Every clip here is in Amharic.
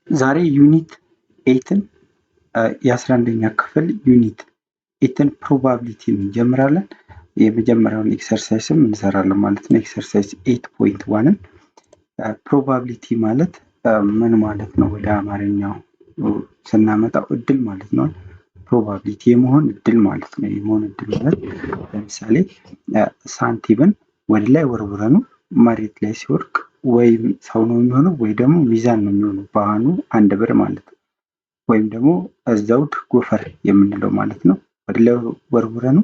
ዛሬ ዩኒት 8ን የ11ኛ ክፍል ዩኒት 8ን ፕሮባቢሊቲን እንጀምራለን። የመጀመሪያውን ኤክሰርሳይስም እንሰራለን ማለት ነው። ኤክሰርሳይዝ 8.1ን ፕሮባቢሊቲ ማለት ምን ማለት ነው? ወደ አማርኛው ስናመጣው እድል ማለት ነው። ፕሮባቢሊቲ የመሆን እድል ማለት ነው። የመሆን እድል ማለት ለምሳሌ ሳንቲምን ወደ ላይ ወርውረኑ መሬት ላይ ሲወርቅ ወይም ሰው ነው የሚሆነው ወይ ደግሞ ሚዛን ነው የሚሆነው። በአሁኑ 1 ብር ማለት ነው። ወይም ደግሞ ዘውድ ጎፈር የምንለው ማለት ነው። ወደ ላይ ወርውረኑ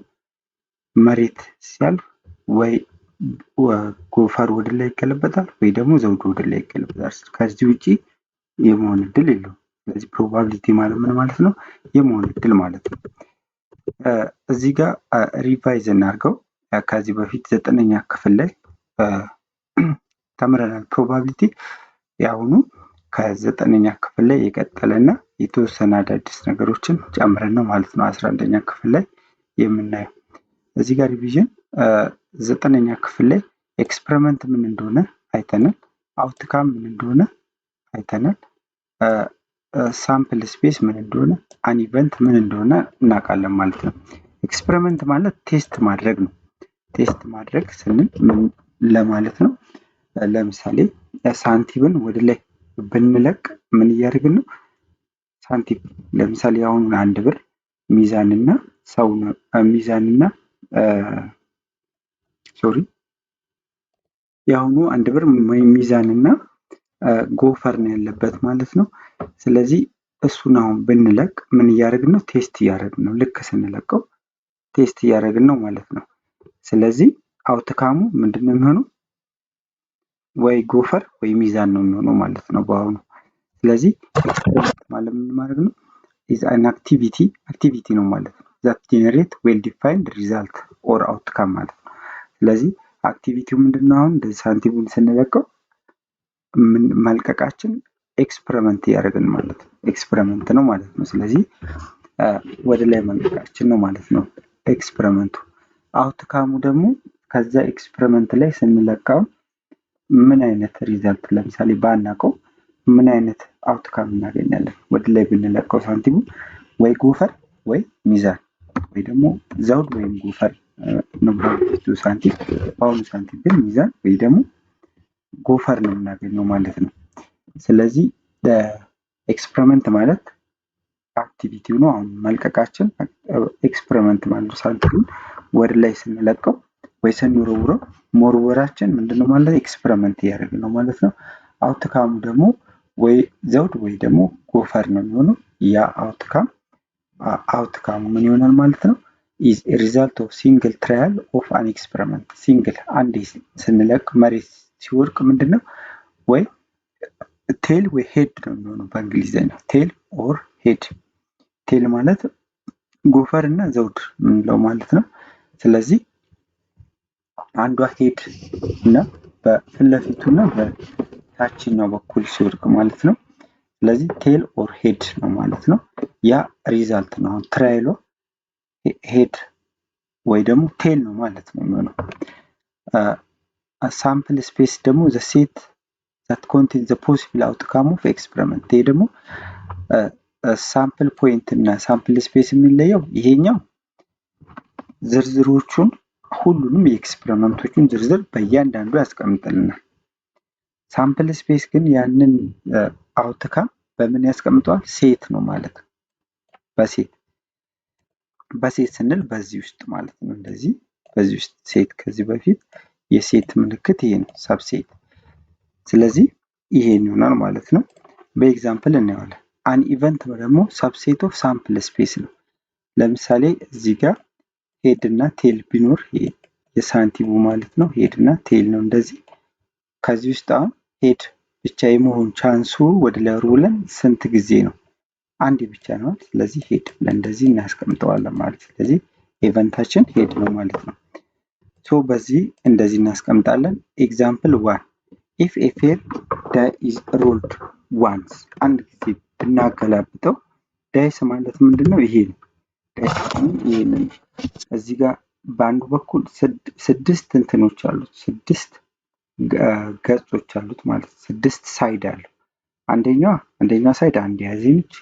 መሬት ሲያልፍ ወይ ጎፈር ወደ ላይ ይገለበጣል ወይ ደግሞ ዘውድ ወደ ላይ ይገለበጣል። ከዚህ ውጪ የመሆን እድል የለውም። ስለዚህ ፕሮባቢሊቲ ማለት ምን ማለት ነው? የመሆን እድል ማለት ነው። እዚህ ጋር ሪቫይዝ እናድርገው። ከዚህ በፊት 9ኛ ክፍል ላይ ተምረናል። ፕሮባቢሊቲ ያሁኑ ከ9ኛ ክፍል ላይ የቀጠለና የተወሰነ አዳዲስ ነገሮችን ጨምረን ነው ማለት ነው 11ኛ ክፍል ላይ የምናየው። እዚህ ጋር ሪቪዥን 9ኛ ክፍል ላይ ኤክስፐሪመንት ምን እንደሆነ አይተናል። አውትካም ምን እንደሆነ አይተናል። ሳምፕል ስፔስ ምን እንደሆነ፣ አን ኢቨንት ምን እንደሆነ እናውቃለን ማለት ነው። ኤክስፐሪመንት ማለት ቴስት ማድረግ ነው። ቴስት ማድረግ ስንል ምን ለማለት ነው? ለምሳሌ ሳንቲምን ወደ ላይ ብንለቅ ምን እያደረግን ነው? ሳንቲም ለምሳሌ አሁን 1 ብር ሚዛንና ሰው ሚዛንና የአሁኑ 1 ብር ሚዛንና ጎፈር ነው ያለበት ማለት ነው። ስለዚህ እሱን አሁን ብንለቅ ምን እያደረግን ነው? ቴስት እያደረግን ነው። ልክ ስንለቀው ቴስት እያደረግን ነው ማለት ነው። ስለዚህ አውትካሙ ምንድን ነው የሚሆነው? ወይ ጎፈር ወይ ሚዛን ነው የሚሆነው ማለት ነው በአሁኑ። ስለዚህ ማለት ምን ማለት ነው? is an activity ነው ማለት ነው። that generate well defined result or outcome ማለት ነው። ስለዚህ አክቲቪቲው ምንድነው? አሁን እንደዚህ ሳንቲሙን ስንለቀው መልቀቃችን ኤክስፐሪመንት እያደረግን ማለት ነው። ኤክስፐሪመንት ነው ማለት ነው። ስለዚህ ወደ ላይ መልቀቃችን ነው ማለት ነው ኤክስፐሪመንቱ። አውትካሙ ደግሞ ከዛ ኤክስፐሪመንት ላይ ስንለቀው ምን አይነት ሪዛልት ለምሳሌ ባናውቀው ምን አይነት አውትካም እናገኛለን? ወደ ላይ ብንለቀው ሳንቲሙ ወይ ጎፈር ወይ ሚዛን ወይ ደግሞ ዘውድ ወይም ጎፈር ነው በፊቱ ሳንቲም። በአሁኑ ሳንቲም ግን ሚዛን ወይ ደግሞ ጎፈር ነው የምናገኘው ማለት ነው። ስለዚህ ኤክስፐሪመንት ማለት አክቲቪቲው ነው። አሁን መልቀቃችን ኤክስፐሪመንት ማለት ሳንቲሙን ወደ ላይ ስንለቀው ወይ ስንወረውረው መወርወራችን ምንድነው ማለት ኤክስፐሪመንት እያደረግን ነው ማለት ነው። አውትካሙ ደግሞ ወይ ዘውድ ወይ ደግሞ ጎፈር ነው የሚሆነው። ያ አውትካሙ ምን ይሆናል ማለት ነው? is a result of single trial of an experiment። ሲንግል አንዴ ስንለቅ መሬት ሲወርቅ ምንድነው? ወይ ቴል ወይ ሄድ ነው የሚሆነው በእንግሊዘኛ ቴል ኦር ሄድ። ቴል ማለት ጎፈር እና ዘውድ ምንለው ማለት ነው። ስለዚህ አንዷ ሄድ እና በፊት ለፊቱና በታችኛው በኩል ሲወርቅ ማለት ነው። ስለዚህ ቴል ኦር ሄድ ነው ማለት ነው። ያ ሪዛልት ነው። አሁን ትራይሏ ሄድ ወይ ደግሞ ቴል ነው ማለት ነው የሚሆነው። ሳምፕል ስፔስ ደግሞ the set that contains the possible outcome of experiment። ይሄ ደግሞ ሳምፕል ፖይንት እና ሳምፕል ስፔስ የሚለየው ይሄኛው ዝርዝሮቹን ሁሉንም የኤክስፐሪመንቶቹን ዝርዝር በእያንዳንዱ ያስቀምጥልናል። ሳምፕል ስፔስ ግን ያንን አውትካም በምን ያስቀምጠዋል? ሴት ነው ማለት ነው። በሴት ስንል በዚህ ውስጥ ማለት ነው። እንደዚህ በዚህ ውስጥ ሴት ከዚህ በፊት የሴት ምልክት ይሄ ነው ሰብሴት። ስለዚህ ይሄን ይሆናል ማለት ነው። በኤግዛምፕል እናየዋለን። አን ኢቨንት ደግሞ ሰብሴት ኦፍ ሳምፕል ስፔስ ነው። ለምሳሌ እዚህ ጋር ሄድ እና ቴል ቢኖር የሳንቲሙ ማለት ነው። ሄድ እና ቴል ነው እንደዚህ። ከዚህ ውስጥ አሁን ሄድ ብቻ የመሆን ቻንሱ ወደ ላይ ወርውለን ስንት ጊዜ ነው? አንዴ ብቻ ነው። ስለዚህ ሄድ ብለን እንደዚህ እናስቀምጠዋለን ማለት ነው። ስለዚህ ኢቨንታችን ሄድ ነው ማለት ነው። ሶ በዚህ እንደዚህ እናስቀምጣለን። ኤግዛምፕል 1 ኢፍ ኤ ፌር ዳይ ኢዝ ሮልድ ዋንስ። አንድ ጊዜ ብናገላብጠው ዳይስ ማለት ምንድነው? ይሄ ነው። ዳይስ ይሄንን እዚህ ጋር በአንዱ በኩል 6 እንትኖች አሉት፣ 6 ገጾች አሉት ማለት 6 ሳይድ አለው። አንደኛዋ ሳይድ አንድ የያዘ ነች፣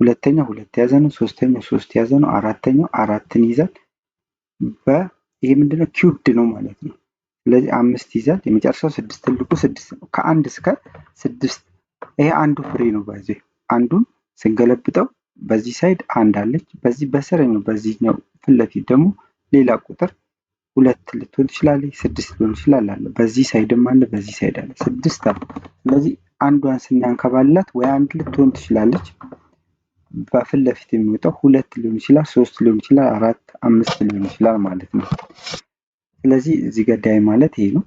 ሁለተኛው ሁለት የያዘ ነው፣ ሶስተኛው ሶስት የያዘ ነው፣ አራተኛው አራትን ይዛል። ይሄ ምንድነው ኪዩብድ ነው ማለት ነው። ስለዚህ 5 ይዛል። የመጨረሻው 6 ትልቁ 6 ነው። ከ1 እስከ 6 ይሄ አንዱ ፍሬ ነው። በዚህ አንዱን ስንገለብጠው በዚህ ሳይድ አንድ አለች፣ በዚህ በስረኛው በዚህኛው ፊት ለፊት ደግሞ ሌላ ቁጥር 2 ልትሆን ትችላለች፣ 6 ሊሆን ይችላል አለ። በዚህ ሳይድም አለ፣ በዚህ ሳይድ አለ፣ 6 አለ። ስለዚህ አንዷን ስናንከባላት ወይ አንድ ልትሆን ትችላለች፣ በፊት ለፊት የሚወጣው 2 ሊሆን ይችላል፣ 3 ሊሆን ይችላል፣ 4 5 ሊሆን ይችላል ማለት ነው። ስለዚህ እዚህ ጋር ዳይ ማለት ይሄ ነው።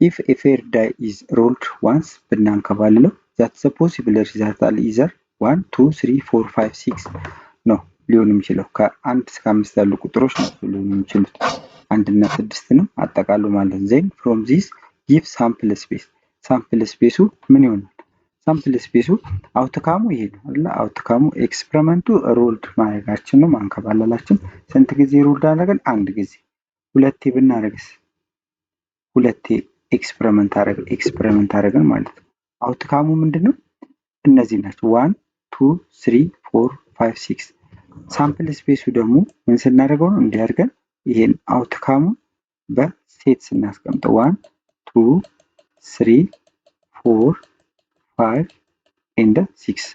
if a fair die is rolled once ብናንከባልለው that's the possible result either 1 2 3 4 5 6 ነው ሊሆን የሚችለው። ከ1 እስከ 5 ያሉ ቁጥሮች ናቸው ሊሆን የሚችሉት፣ 1 እና 6ንም አጠቃሉ ማለት ነው። then from this give sample space ሳምፕል ስፔሱ ምን ይሆናል? ሳምፕል ስፔሱ አውትካሙ ይሄ ነው አይደል? አውትካሙ ኤክስፐሪመንቱ ሮልድ ማድረጋችን ነው፣ ማንከባለላችን። ስንት ጊዜ ሮልድ አደረገን? አንድ ጊዜ። ሁለቴ ብናደርግስ? ሁለቴ ኤክስፐሪመንት አደረገን ማለት ነው። አውትካሙ ምንድነው? እነዚህ ናቸው 1 2 3 4 5 6። ሳምፕል ስፔሱ ደግሞ ምን ስናደርገው ነው? እንዲያርገን ይሄን አውትካሙ በሴት ስናስቀምጠው 1 2 3 4 5 and 6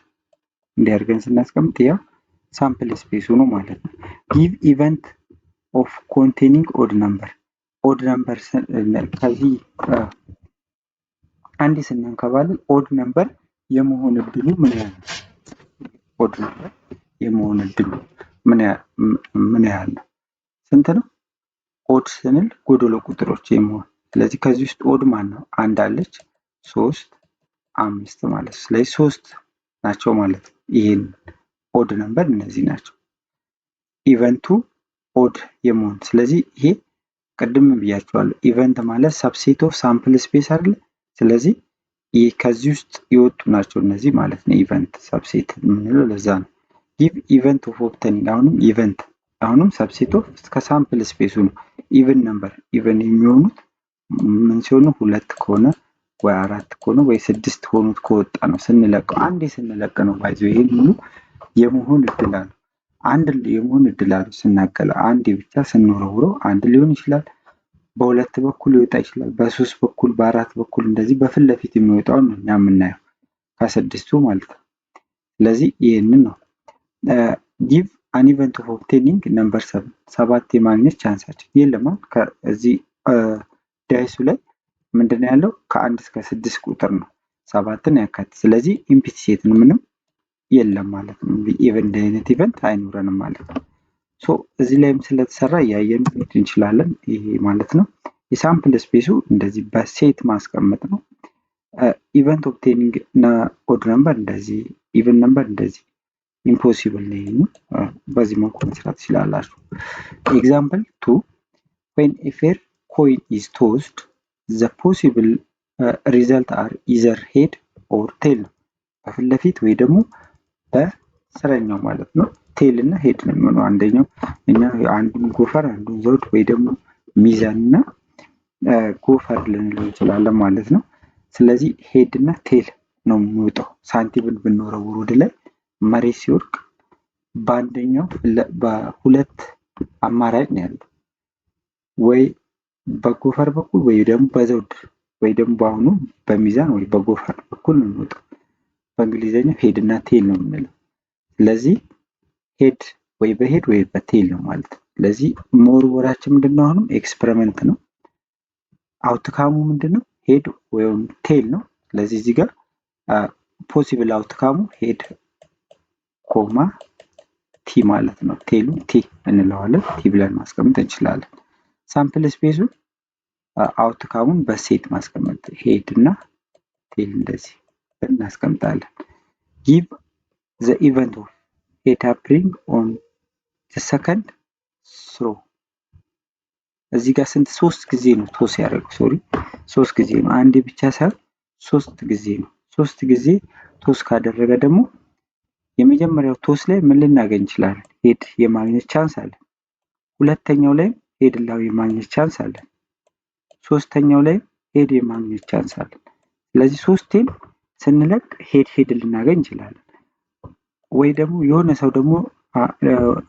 እንዲያርገን ስናስቀምጥ ያ ሳምፕል ስፔሱ ነው ማለት ነው። ጊቭ ኢቨንት ኦፍ ኮንቴኒንግ ኦድ ነምበር ከዚህ አንዴ ስናንከባልል ኦድ ነምበር የመሆን እድሉ ምን ያህል ነው? ኦድ ነምበር የመሆን እድሉ ምን ያህል ነው? ስንት ነው? ኦድ ስንል ጎደሎ ቁጥሮች የመሆን። ስለዚህ ከዚህ ውስጥ ኦድ ማን ነው? አንድ አለች፣ 3 5 ማለት ነው። ስለዚህ 3 ናቸው ማለት ነው። ይሄን ኦድ ነምበር እነዚህ ናቸው ኢቨንቱ ኦድ የመሆን። ስለዚህ ይሄ ቅድም ብያቸዋለሁ፣ ኢቨንት ማለት ሰብሴት ኦፍ ሳምፕል ስፔስ አይደል? ስለዚህ ይሄ ከዚህ ውስጥ የወጡ ናቸው እነዚህ ማለት ነው። ኢቨንት ሰብሴት የምንለው ለዛ ነው። ጊቭ ኢቨንት ኦፍ ኦብተኒንግ አሁንም ሰብሴት ኦፍ ከሳምፕል ስፔሱ ነው። ኢቨን ነምበር ኢቨን የሚሆኑት ምን ሲሆኑ? 2 ከሆነ ወይ 4 ከሆነ ወይ 6 ሆኑት ከወጣ ነው። ስንለቀው አንዴ ስንለቅ ነው ባይዘው ይሄን ሁሉ የመሆን እድል አለው። አንድ የመሆን እድል አለው ስናቀለ አንዴ ብቻ ስንወረውረው አንድ ሊሆን ይችላል፣ በሁለት በኩል ሊወጣ ይችላል፣ በ3 በኩል በ4 በኩል እንደዚህ በፊት ለፊት የሚወጣውን ነው እኛ የምናየው ከስድስቱ ማለት ነው። ስለዚህ ይሄንን ነው ጊቭ አን ኢቨንት ኦፍ ኦብቴኒንግ ነምበር 7 የማግኘት ቻንሳችን የለም። ከዚህ ዳይሱ ላይ ምንድነው ያለው? ከ1 እስከ 6 ቁጥር ነው 7ን ያካትት። ስለዚህ ኢምፕቲ ሴት ምንም የለም ማለት ነው። ኢቨንት አይነት ኢቨንት አይኖረንም ማለት ነው። ሶ እዚህ ላይም ስለተሰራ ያየን እንችላለን። ይሄ ማለት ነው የሳምፕል ስፔሱ እንደዚህ በሴት ማስቀመጥ ነው። ኢቨንት ኦብቴኒንግ እና ኦድ ነምበር እንደዚህ፣ ኢቨን ነምበር እንደዚህ ኢምፖሲብል ነው። በዚህ መልኩ መስራት ትችላላችሁ። ኤግዛምፕል 2 when a fair coin is tossed the possible result are either head or tail ነው። በፊት ለፊት ወይ ደግሞ በስረኛው ማለት ነው። ቴል እና ሄድ ነው የሚሆነው። አንደኛው እኛ አንዱን ጎፈር አንዱን ዘውድ ወይ ደግሞ ሚዛን እና ጎፈር ልንለው እንችላለን ማለት ነው። ስለዚህ ሄድ እና ቴል ነው የሚወጣው። ሳንቲምን ብንወረውር ወደ ላይ መሬት ሲወርቅ በአንደኛው በሁለት አማራጭ ነው ያለው፣ ወይ በጎፈር በኩል ወይ ደግሞ በዘውድ ወይ ደግሞ በአሁኑ በሚዛን ወይ በጎፈር በኩል ነው የሚወጣው። በእንግሊዘኛው ሄድ እና ቴል ነው የምንለው። ስለዚህ ሄድ ወይ በሄድ ወይ በቴል ነው ማለት ነው። ስለዚህ መወርወራችን ምንድነው? አሁንም ኤክስፐሪመንት ነው። አውትካሙ ምንድነው? ሄድ ወይም ቴል ነው። ስለዚህ እዚህ ጋር ፖሲብል አውትካሙ ሄድ ኮማ ቲ ማለት ነው። ቴሉ ቲ እንለዋለን። ቲ ብለን ማስቀመጥ እንችላለን። ሳምፕል ስፔሱን አውትካሙን በሴት ማስቀመጥ ሄድ እና ቴል እንደዚህ እናስቀምጣለን። ጊቭ ዘ ኢቨንት ኦፍ ሄድ ሃፕኒንግ ኦን ዘ ሰከንድ ስሮ። እዚህ ጋር ስንት? 3 ጊዜ ነው ቶስ ያደረገው። 3 ጊዜ ነው፣ አንዴ ብቻ ሳይሆን 3 ጊዜ ነው። 3 ጊዜ ቶስ ካደረገ ደግሞ የመጀመሪያው ቶስ ላይ ምን ልናገኝ እንችላለን? ሄድ የማግኘት ቻንስ አለ። ሁለተኛው ላይ ሄድ ላው የማግኘት ቻንስ አለ። ሶስተኛው ላይ ሄድ የማግኘት ቻንስ አለ። ስለዚህ 3ቴን ስንለቅ ሄድ ልናገኝ እንችላለን። ወይ ደግሞ የሆነ ሰው ደግሞ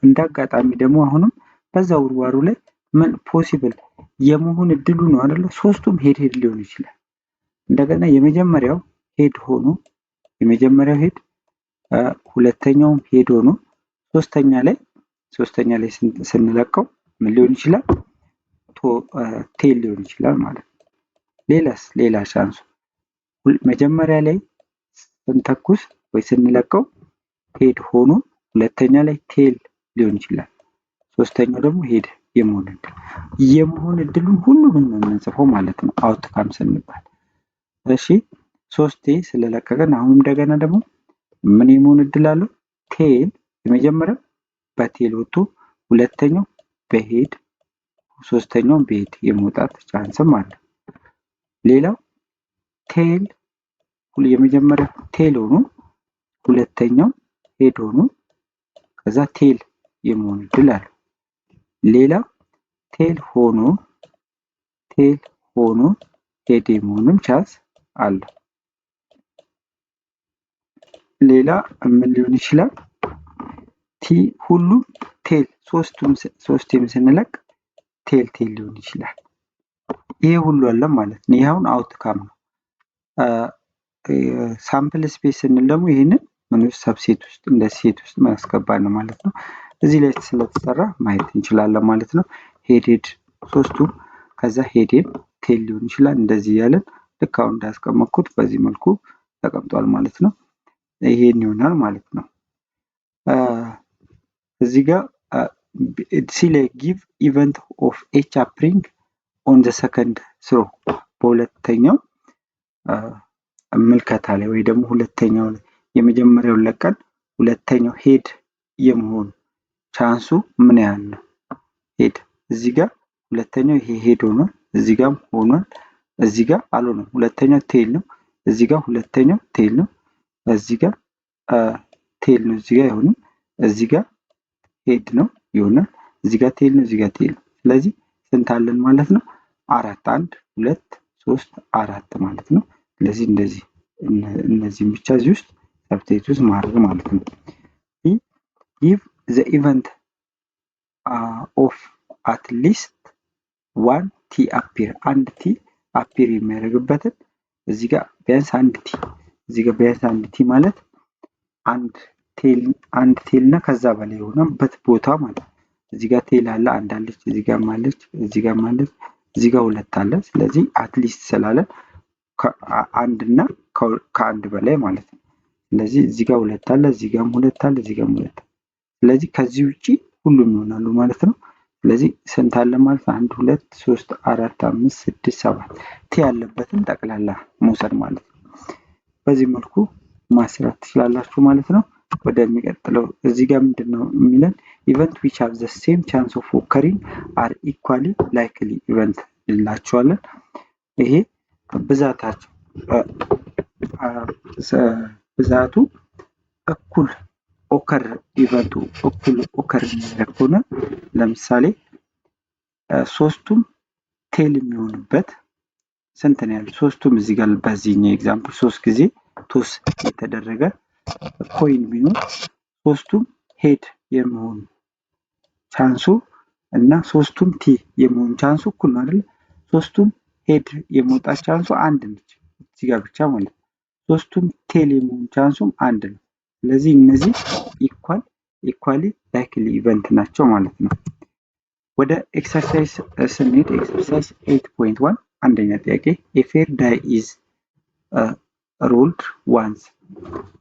እንዳጋጣሚ ደግሞ አሁንም በዛ ውርዋሩ ላይ ምን ፖሲብል የመሆን እድሉ ነው አይደለ? ሶስቱም ሄድ ሊሆን ይችላል። እንደገና የመጀመሪያው ሄድ ሆኖ የመጀመሪያው ሄድ ሁለተኛውም ሄድ ሆኖ ሶስተኛ ላይ ስንለቀው ምን ሊሆን ይችላል? ቴል ሊሆን ይችላል ማለት ነው። ሌላ ቻንሱ መጀመሪያ ላይ ስንተኩስ ወይ ስንለቀው ሄድ ሆኖ ሁለተኛ ላይ ቴል ሊሆን ይችላል። ሶስተኛው ደግሞ ሄድ የመሆን እድሉን ሁሉንም ነው የምንጽፈው ማለት ነው አውትካም ስንባል። እሺ ሶስቴ ስለለቀቀን አሁን እንደገና ደግሞ ምን የመሆን እድል አለው? ቴል የመጀመሪያው በቴል ወጥቶ ሁለተኛው በሄድ ሶስተኛውን በሄድ የመውጣት ቻንስም አለ። ሌላው ቴል የመጀመሪያው ቴል ሆኖ ሁለተኛው ሄድ ሆኖ ከዛ ቴል የመሆን እድል አለው። ሌላው ቴል ሆኖ ሄድ የመሆንም ቻንስ አለው። ሌላ ምን ሊሆን ይችላል? ሁሉም ቴል ሶስቴም ስንለቅ ቴል ሊሆን ይችላል። ይሄ ሁሉ አለ ማለት ነው። ይሄ አሁን አውትካም ነው። ሳምፕል ስፔስ ስንል ደግሞ ይህንን ምን ውስጥ ሰብሴት ውስጥ እንደ ሴት ውስጥ ማስገባት ነው ማለት ነው። እዚህ ላይ ስለተሰራ ማየት እንችላለን ማለት ነው። ሄድ ሶስቱም ከዛ ሄድ ቴል ሊሆን ይችላል። እንደዚህ ያለን ልክ አሁን እንዳስቀመጥኩት በዚህ መልኩ ተቀምጧል ማለት ነው። ይሄን ይሆናል ማለት ነው። እዚህ ጋር select give event of each appearing on the second throw በሁለተኛው ምልከታ ላይ ወይ ደግሞ ሁለተኛው ላይ የመጀመሪያውን ለቀን ሁለተኛው ሄድ የመሆን ቻንሱ ምን ያህል ነው? ሄድ እዚህ ጋር ሁለተኛው ይሄ ሄድ ሆኗል፣ እዚህ ጋር ሆኗል፣ እዚህ ጋር አልሆነም። ሁለተኛው ቴል ነው፣ እዚህ ጋር ሁለተኛው ቴል ነው፣ እዚህ ጋር ቴል ነው፣ እዚህ ጋር አይሆንም፣ እዚህ ጋር ሄድ ነው ይሆናል፣ እዚህ ጋር ቴል ነው፣ እዚህ ጋር ቴል ነው። ስለዚህ ስንት አለን ማለት ነው? 4 1 2 3 4 ማለት ነው። ስለዚህ እንደዚህ እነዚህን ብቻ እዚህ ውስጥ ሰብስቲቱት ውስጥ ማድረግ ማለት ነው። if the event of at least one t appear አንድ ቲ አፒር የሚያደርግበትን እዚህ ጋር ቢያንስ አንድ ቲ እዚህ ጋር ቢያንስ አንድ ቲ ማለት አንድ ቴል እና ከዛ በላይ የሆነበት ቦታ ማለት ነው። እዚህ ጋር ቴል አለ፣ አንድ አለች፣ እዚህ ጋር ማለች፣ እዚህ ጋር ማለች፣ እዚህ ጋር ሁለት አለ። ስለዚህ አትሊስት ስላለ አንድ እና ከአንድ በላይ ማለት ነው። ስለዚህ እዚህ ጋር ሁለት አለ፣ እዚህ ጋርም ሁለት አለ፣ እዚህ ጋርም ሁለት። ስለዚህ ከዚህ ውጪ ሁሉም ይሆናሉ ማለት ነው። ስለዚህ ስንት አለ ማለት ነው? 1 2 3 4 5 6 7 ቲ ያለበትን ጠቅላላ መውሰድ ማለት ነው። በዚህ መልኩ ማስራት ትችላላችሁ ማለት ነው። ወደሚቀጥለው እዚህ ጋር ምንድነው የሚለን? ኢቨንት which have the same chance of occurring are equally likely event እንላቸዋለን። ይሄ ብዛታቸው ብዛቱ እኩል ኦከር ኢቨንቱ እኩል ኦከር የሚያደርግ ከሆነ ለምሳሌ ሶስቱም ቴል የሚሆንበት ስንት ነው ያለው? ሶስቱም እዚህ ጋር በዚህኛው ኤግዛምፕል 3 ጊዜ ቶስ የተደረገ ኮይን ቢኖር ሶስቱም ሄድ የመሆን ቻንሱ እና ሶስቱም ቲ የመሆን ቻንሱ እኩል ነው አይደል? ሶስቱም ሄድ የመውጣት ቻንሱ አንድ ነች እዚህ ጋር ብቻ ማለት ነው። ሶስቱም ቴል የመሆን ቻንሱም አንድ ነው። ስለዚህ እነዚህ ኢኳሊ ላይክሊ ኢቨንት ናቸው ማለት ነው። ወደ ኤክሰርሳይዝ ስንሄድ ኤክሰርሳይዝ 8.1 አንደኛ ጥያቄ a fair die is rolled once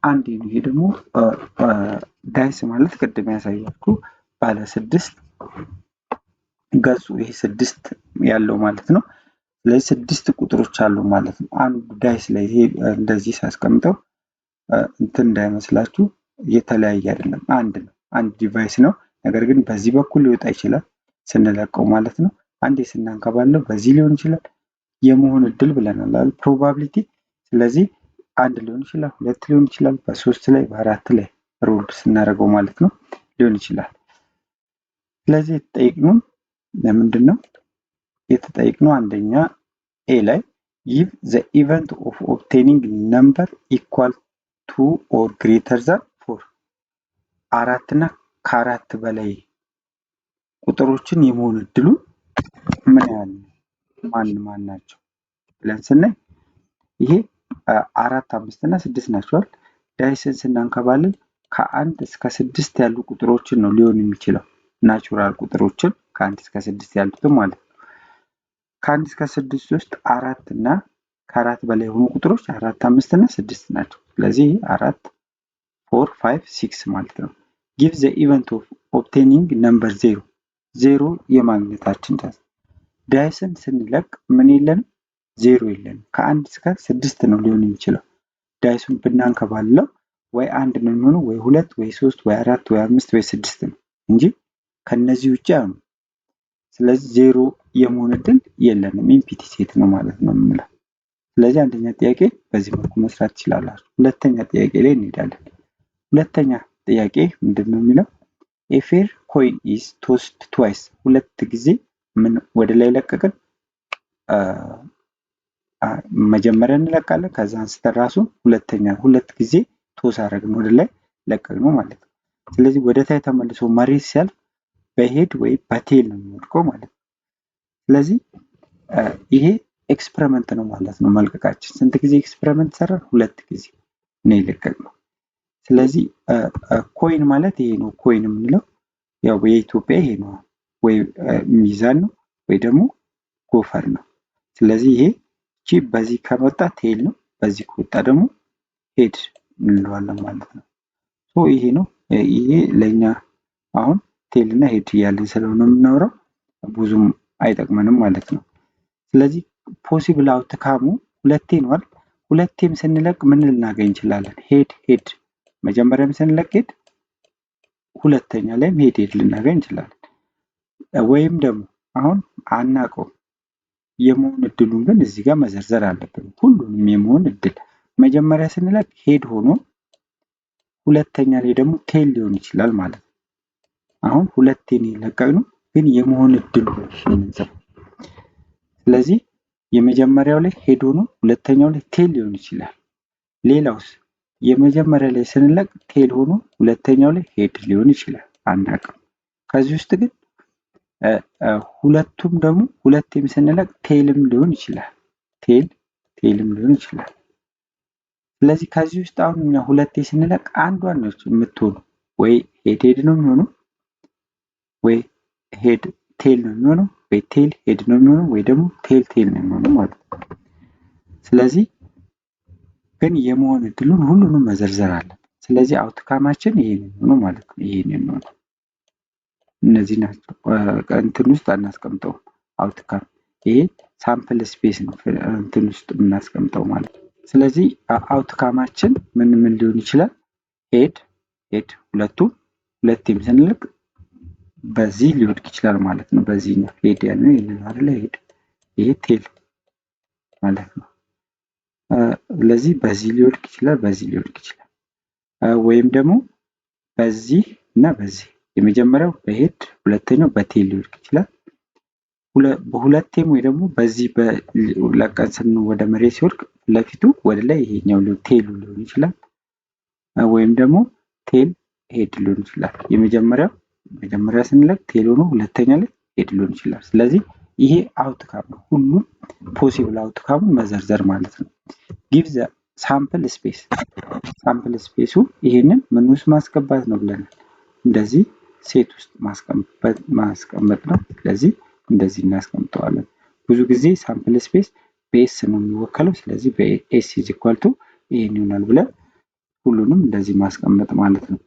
አንድ ይሄ ደግሞ ዳይስ ማለት ቅድም ያሳያችሁ ባለ 6 ገጹ ይሄ 6 ያለው ማለት ነው። ስለዚህ 6 ቁጥሮች አሉ ማለት ነው። አንድ ዳይስ ላይ ይሄ እንደዚህ ሳስቀምጠው እንትን እንዳይመስላችሁ የተለያየ አይደለም፣ አንድ ነው። አንድ ዲቫይስ ነው። ነገር ግን በዚህ በኩል ሊወጣ ይችላል ስንለቀው ማለት ነው። አንዴ ስናንከባለው በዚህ ሊሆን ይችላል። የመሆን እድል ብለናል አይደል? ፕሮባቢሊቲ። ስለዚህ አንድ ሊሆን ይችላል፣ ሁለት ሊሆን ይችላል፣ በሶስት ላይ በአራት ላይ ሮል ስናደርገው ማለት ነው ሊሆን ይችላል። ስለዚህ የተጠየቅነው ለምንድን ነው የተጠየቅነው? አንደኛ ኤ ላይ give the event of obtaining number equal to or greater than 4 4 እና ከ4 በላይ ቁጥሮችን የመሆን እድሉ ምን ያህል ነው? ማን ናቸው ብለን ስናይ ይሄ 4 5 እና 6 ናቸው። ዳይስን ስናንከባልል ከ1 እስከ 6 ያሉ ቁጥሮችን ነው ሊሆን የሚችለው ናቹራል ቁጥሮችን ከ1 እስከ 6 ያሉትን ማለት ነው። ከ1 እስከ 6 ውስጥ 4 እና ከ4 በላይ የሆኑ ቁጥሮች 4 5 እና 6 ናቸው። ስለዚህ 4 4 5 6 ማለት ነው። give the event of obtaining number 0 0 የማግኘታችን ቻንስ ዳይስን ስንለቅ ምን የለንም? 0 የለንም። ከ1 እስከ 6 ነው ሊሆን የሚችለው። ዳይሱን ብናንከባልለው ወይ 1 ነው የሚሆነው ወይ 2 ወይ 3 ወይ 4 ወይ 5 ወይ 6 ነው እንጂ ከነዚህ ውጪ አይሆንም። ስለዚህ 0 የመሆን እድል የለንም። ኢምፒቲ ሴት ነው ማለት ነው የምንለው። ስለዚህ አንደኛ ጥያቄ በዚህ መልኩ መስራት ትችላላችሁ። ሁለተኛ ጥያቄ ላይ እንሄዳለን። ሁለተኛ ጥያቄ ምንድነው የሚለው? a fair coin is tossed twice ሁለት ጊዜ ምን ወደ ላይ ለቀቅን? መጀመሪያ እንለቃለን ከዛ አንስተን ራሱ ሁለት ጊዜ ቶስ አደረግን ወደ ላይ ለቀቅነው ማለት ነው። ስለዚህ ወደ ታች ተመልሶ መሬት ሲያልፍ በሄድ ወይ በቴል ነው የሚወድቀው ማለት ነው። ስለዚህ ይሄ ኤክስፐሪመንት ነው ማለት ነው መልቀቃችን። ስንት ጊዜ ኤክስፐሪመንት ሰራን? ሁለት ጊዜ ነው የለቀቅነው። ስለዚህ ኮይን ማለት ይሄ ነው። ኮይን የምንለው ያው በኢትዮጵያ ይሄ ነው፣ ወይ ሚዛን ነው ወይ ደግሞ ጎፈር ነው። ስለዚህ ይሄ እቺ በዚህ ከመጣ ቴል ነው፣ በዚህ ከወጣ ደግሞ ሄድ እንለዋለን ማለት ነው። ሶ ይሄ ነው። ይሄ ለኛ አሁን ቴል እና ሄድ እያልን ስለሆነ የምናወራው ብዙም አይጠቅመንም ማለት ነው። ስለዚህ ፖሲብል አውትካሙ ሁለቴ ነው አይደል? ሁለቴም ስንለቅ ምን ልናገኝ እንችላለን? ሄድ መጀመሪያም ስንለቅ ሄድ፣ ሁለተኛ ላይም ሄድ ልናገኝ እንችላለን። ወይም ደግሞ አሁን አናውቀው የመሆን እድሉን ግን እዚህ ጋር መዘርዘር አለብን። ሁሉንም የመሆን እድል መጀመሪያ ስንለቅ ሄድ ሆኖ ሁለተኛ ላይ ደግሞ ቴል ሊሆን ይችላል ማለት ነው። አሁን ሁለቴ ነው የለቀቅነው ግን የመሆን እድሉ ነው። ስለዚህ የመጀመሪያው ላይ ሄድ ሆኖ ሁለተኛው ላይ ቴል ሊሆን ይችላል። ሌላውስ የመጀመሪያ ላይ ስንለቅ ቴል ሆኖ ሁለተኛው ላይ ሄድ ሊሆን ይችላል። አናውቅም። ከዚህ ውስጥ ግን ሁለቱም ደግሞ ሁለቴም ስንለቅ ቴልም ሊሆን ይችላል። ቴልም ሊሆን ይችላል። ስለዚህ ከዚህ ውስጥ አሁን እኛ ሁለቴ ስንለቅ አንዷን ነች የምትሆኑ፣ ወይ ሄድ ነው የሚሆነው፣ ወይ ሄድ ቴል ነው የሚሆነው፣ ወይ ቴል ሄድ ነው የሚሆነው፣ ወይ ደግሞ ቴል ነው የሚሆነው ማለት ነው። ስለዚህ ግን የመሆን እድሉን ሁሉንም መዘርዘር አለብን። ስለዚህ አውትካማችን ይሄ ነው ማለት ነው። ይሄ ነው። እነዚህ ናቸው። እንትን ውስጥ አናስቀምጠው አውትካም። ይሄ ሳምፕል ስፔስ ነው እንትን ውስጥ የምናስቀምጠው ማለት ነው። ስለዚህ አውትካማችን ምን ሊሆን ይችላል? ሄድ ሁለቴም ስንልቅ በዚህ ሊወድቅ ይችላል ማለት ነው። በዚህኛው ሄድ ያለው ይሄንን አይደለ? ሄድ ይሄ ቴል ማለት ነው። ስለዚህ በዚህ ሊወድቅ ይችላል፣ በዚህ ሊወድቅ ይችላል። ወይም ደግሞ በዚህ እና በዚህ የመጀመሪያው በሄድ ሁለተኛው በቴል ሊወድቅ ይችላል። በሁለቴም ወይ ደግሞ በዚህ ለቀን ወደ መሬት ሲወድቅ ለፊቱ ወደ ላይ ይሄኛው ቴሉ ሊሆን ይችላል። ወይም ደግሞ ቴል ሄድ ሊሆን ይችላል። መጀመሪያ ስንለቅ ቴል ሆኖ ሁለተኛ ላይ ሄድ ሊሆን ይችላል። ስለዚህ ይሄ አውትካም ነው። ሁሉም ፖሲብል አውትካሙን መዘርዘር ማለት ነው። ጊቭ ዘ ሳምፕል ስፔስ። ሳምፕል ስፔሱ ይሄንን ምን ውስጥ ማስገባት ነው ብለናል። እንደዚህ ሴት ውስጥ ማስቀመጥ ነው። ስለዚህ እንደዚህ እናስቀምጠዋለን። ብዙ ጊዜ ሳምፕል ስፔስ በኤስ ነው የሚወከለው። ስለዚህ በኤስ ኢዝ ኢኳል ቱ ይሄን ይሆናል ብለን ሁሉንም እንደዚህ ማስቀመጥ ማለት ነው።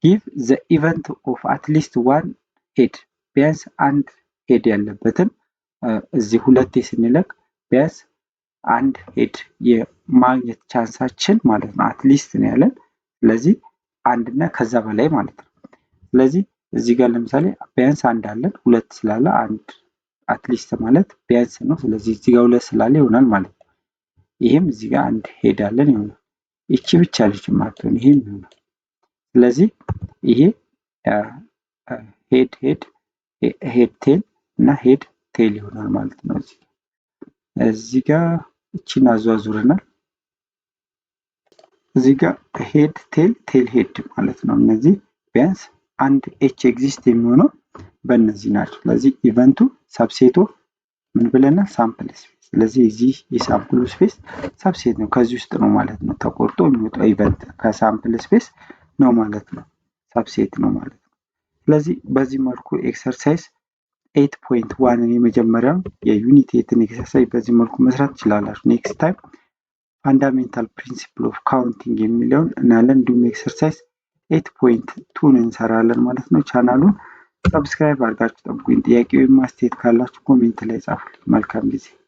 ጊቭ ዘ ኢቨንት ኦፍ አትሊስት ዋን ሄድ። ቢያንስ አንድ ሄድ ያለበትን እዚህ ሁለቴ ስንለቅ ቢያንስ አንድ ሄድ የማግኘት ቻንሳችን ማለት ነው። አትሊስት ነው ያለን። ስለዚህ አንድ እና ከዛ በላይ ማለት ነው። ስለዚህ እዚህ ጋር ለምሳሌ ቢያንስ አንድ አለን፣ ሁለት ስላለ አንድ አትሊስት ማለት ቢያንስ ነው። ስለዚህ እዚህ ጋር ሁለት ስላለ ይሆናል ማለት ነው። ይሄም እዚህ ጋር አንድ ሄድ አለን ይሆናል። እቺ ብቻ ልጅ ማጥቶን ይሄም ይሆናል። ስለዚህ ይሄ ሄድ ቴል እና ሄድ ቴል ይሆናል ማለት ነው። እዚህ እዚህ ጋር እቺን አዟዙረናል። እዚህ ጋር ሄድ ቴል ሄድ ማለት ነው። እነዚህ ቢያንስ አንድ ኤች ኤግዚስት የሚሆነው በእነዚህ ናቸው። ስለዚህ ኢቨንቱ ሰብሴቶ ምን ብለናል? ሳምፕል ስፔስ። ስለዚህ እዚህ የሳምፕሉ ስፔስ ሰብሴት ነው፣ ከዚህ ውስጥ ነው ማለት ነው። ተቆርጦ የሚወጣው ኢቨንት ከሳምፕል ስፔስ ነው ማለት ነው፣ ሰብሴት ነው ማለት ነው። ስለዚህ በዚህ መልኩ ኤክሰርሳይዝ 8.1 የመጀመሪያውን የዩኒት 8 ኤክሰርሳይዝ በዚህ መልኩ መስራት ትችላላችሁ። ኔክስት ታይም ፋንዳሜንታል ፕሪንሲፕል ኦፍ ካውንቲንግ የሚለውን እናያለን። እንዲሁም ኤክሰርሳይዝ 8.2 እንሰራለን ማለት ነው። ቻናሉን ሰብስክራይብ አድርጋችሁ ጠብቁኝ። ጥያቄ ወይም አስተያየት ካላችሁ ኮሜንት ላይ ጻፉልኝ። መልካም ጊዜ